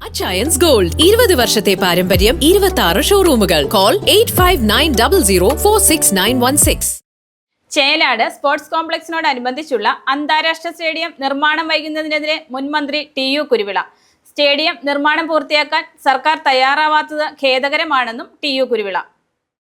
Achayans gold 20 വർഷത്തെ പാരമ്പര്യം 26 ഷോറൂമുകൾ. Call 8590046916. Chelad sports കോംപ്ലക്സിനോടനുബന്ധിച്ചുള്ള അന്താരാഷ്ട്ര സ്റ്റേഡിയം നിർമ്മാണം വൈകുന്നതിനെതിരെ മുൻമന്ത്രി ടി.യു. കുരുവിള. സ്റ്റേഡിയം നിർമ്മാണം പൂർത്തിയാക്കാൻ സർക്കാർ തയ്യാറാവാത്തത് ഖേദകരമാണെന്നും ടി.യു. കുരുവിള.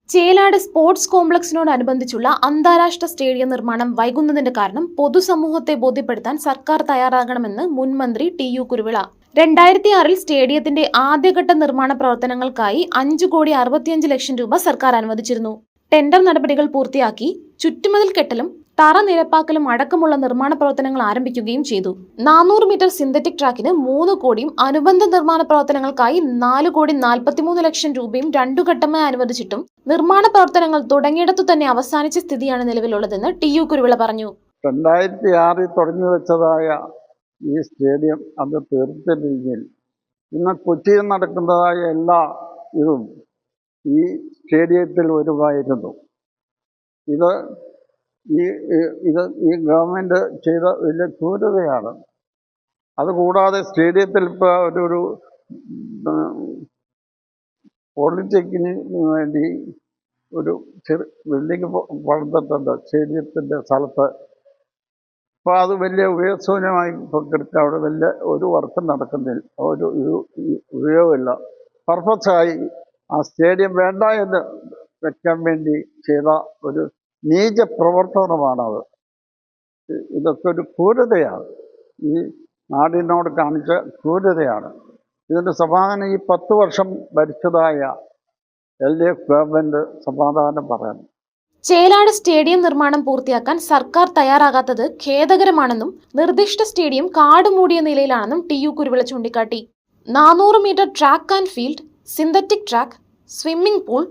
ചേലാട് സ്പോർട്സ് കോംപ്ലക്സിനോടനുബന്ധിച്ചുള്ള അന്താരാഷ്ട്ര സ്റ്റേഡിയം നിർമ്മാണം വൈകുന്നതിന്റെ കാരണം പൊതുസമൂഹത്തെ ബോധ്യപ്പെടുത്താൻ സർക്കാർ തയ്യാറാകണമെന്ന് മുൻമന്ത്രി ടി.യു. കുരുവിള. 2006 സ്റ്റേഡിയത്തിന്റെ ആദ്യഘട്ട നിർമ്മാണ പ്രവർത്തനങ്ങൾക്കായി 5,65,00,000 രൂപ സർക്കാർ അനുവദിച്ചിരുന്നു. ടെൻഡർ നടപടികൾ പൂർത്തിയാക്കി ചുറ്റുമതിൽ കെട്ടലും തറ നിരപ്പാക്കലും അടക്കമുള്ള നിർമ്മാണ പ്രവർത്തനങ്ങൾ ആരംഭിക്കുകയും ചെയ്തു. 400 മീറ്റർ സിന്തറ്റിക് ട്രാക്കിന് 3 കോടിയും അനുബന്ധ നിർമ്മാണ പ്രവർത്തനങ്ങൾക്കായി 4,43,00,000 രൂപയും 2 ഘട്ടമായി അനുവദിച്ചിട്ടും നിർമ്മാണ പ്രവർത്തനങ്ങൾ തുടങ്ങിയിടത്തു തന്നെ അവസാനിച്ച സ്ഥിതിയാണ് നിലവിലുള്ളതെന്ന് ടി.യു. കുരുവിള പറഞ്ഞു. 2006 തുടങ്ങി വെച്ചതായ ഈ സ്റ്റേഡിയം അത് തീർത്തില്ലെങ്കിൽ ഇന്ന് കൊച്ചിയിൽ നടക്കുന്നതായ എല്ലാ ഇതും ഈ സ്റ്റേഡിയത്തിൽ വരുമായിരുന്നു. ഇത് ഗവൺമെൻറ് ചെയ്ത വലിയ ക്രൂരതയാണ്. അതുകൂടാതെ സ്റ്റേഡിയത്തിൽ ഇപ്പോൾ ഒരു പോളിടെക്നിക്കിന് വേണ്ടി ഒരു ബിൽഡിംഗ് പണിതിട്ടുണ്ട് സ്റ്റേഡിയത്തിൻ്റെ സ്ഥലത്ത്. അപ്പോൾ അത് വലിയ ഉപയോഗശൂന്യമായി കിടക്കുക. അവിടെ വലിയ ഒരു വർക്കും നടക്കുന്നില്ല, ഒരു ഉപയോഗമില്ല. പർപ്പസായി ആ സ്റ്റേഡിയം വേണ്ട എന്ന് വെക്കാൻ വേണ്ടി ചെയ്ത ഒരു നീച പ്രവർത്തനമാണത്. ഇതൊക്കെ ഒരു ക്രൂരതയാണ്, ഈ നാടിനോട് കാണിച്ച ക്രൂരതയാണ്. ഇതിൻ്റെ സമാധാനം ഈ 10 വർഷം ഭരിച്ചതായ LDF ഗവൺമെൻറ് സമാധാനം പറയണം. ചേലാട് സ്റ്റേഡിയം നിർമ്മാണം പൂർത്തിയാക്കാൻ സർക്കാർ തയ്യാറാകാത്തത് ഖേദകരമാണെന്നും നിർദ്ദിഷ്ട സ്റ്റേഡിയം കാടുമൂടിയ നിലയിലാണെന്നും ടി.യു. കുരുവിള ചൂണ്ടിക്കാട്ടി. 400 metre track and field, synthetic track, swimming pool,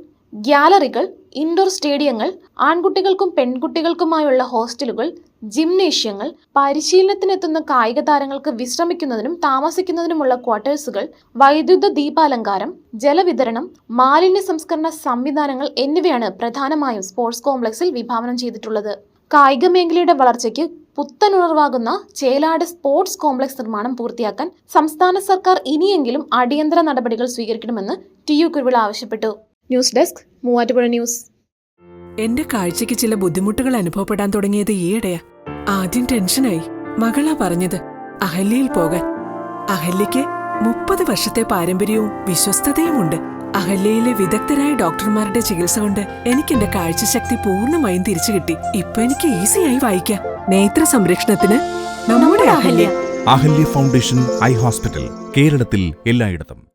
ഗ്യാലറികൾ, ഇൻഡോർ സ്റ്റേഡിയങ്ങൾ, ആൺകുട്ടികൾക്കും പെൺകുട്ടികൾക്കുമായുള്ള ഹോസ്റ്റലുകൾ, ജിംനേഷ്യങ്ങൾ, പരിശീലനത്തിനെത്തുന്ന കായിക താരങ്ങൾക്ക് വിശ്രമിക്കുന്നതിനും താമസിക്കുന്നതിനുമുള്ള ക്വാർട്ടേഴ്സുകൾ, വൈദ്യുത ദീപാലങ്കാരം, ജലവിതരണം, മാലിന്യ സംസ്കരണ സംവിധാനങ്ങൾ എന്നിവയാണ് പ്രധാനമായും സ്പോർട്സ് കോംപ്ലക്സിൽ വിഭാവനം ചെയ്തിട്ടുള്ളത്. കായിക മേഖലയുടെ വളർച്ചയ്ക്ക് പുത്തനുണർവാകുന്ന ചേലാട് സ്പോർട്സ് കോംപ്ലക്സ് നിർമ്മാണം പൂർത്തിയാക്കാൻ സംസ്ഥാന സർക്കാർ ഇനിയെങ്കിലും അടിയന്തര നടപടികൾ സ്വീകരിക്കണമെന്ന് ടി.യു. കുരുവിള ആവശ്യപ്പെട്ടു. News desk, Muvattupuzha news. എന്റെ കാഴ്ചയ്ക്ക് ചില ബുദ്ധിമുട്ടുകൾ അനുഭവപ്പെടാൻ തുടങ്ങിയത് ഈയിടെയാ. ആദ്യം ടെൻഷനായി. മകളാ പറഞ്ഞത് അഹല്യയിൽ പോകാൻ. അഹല്യയ്ക്ക് 30 വർഷത്തെ പാരമ്പര്യവും വിശ്വസ്തതയുമുണ്ട്. അഹല്യയിലെ വിദഗ്ധരായ ഡോക്ടർമാരുടെ ചികിത്സ കൊണ്ട് എനിക്ക് എന്റെ കാഴ്ചശക്തി പൂർണ്ണമായും തിരിച്ചു കിട്ടി. ഇപ്പൊ എനിക്ക് ഈസിയായി വായിക്കാം. നേത്ര സംരക്ഷണത്തിന് നമ്മുടെ Ahalya. Ahalya foundation eye hospital, കേരളത്തിൽ എല്ലായിടത്തും.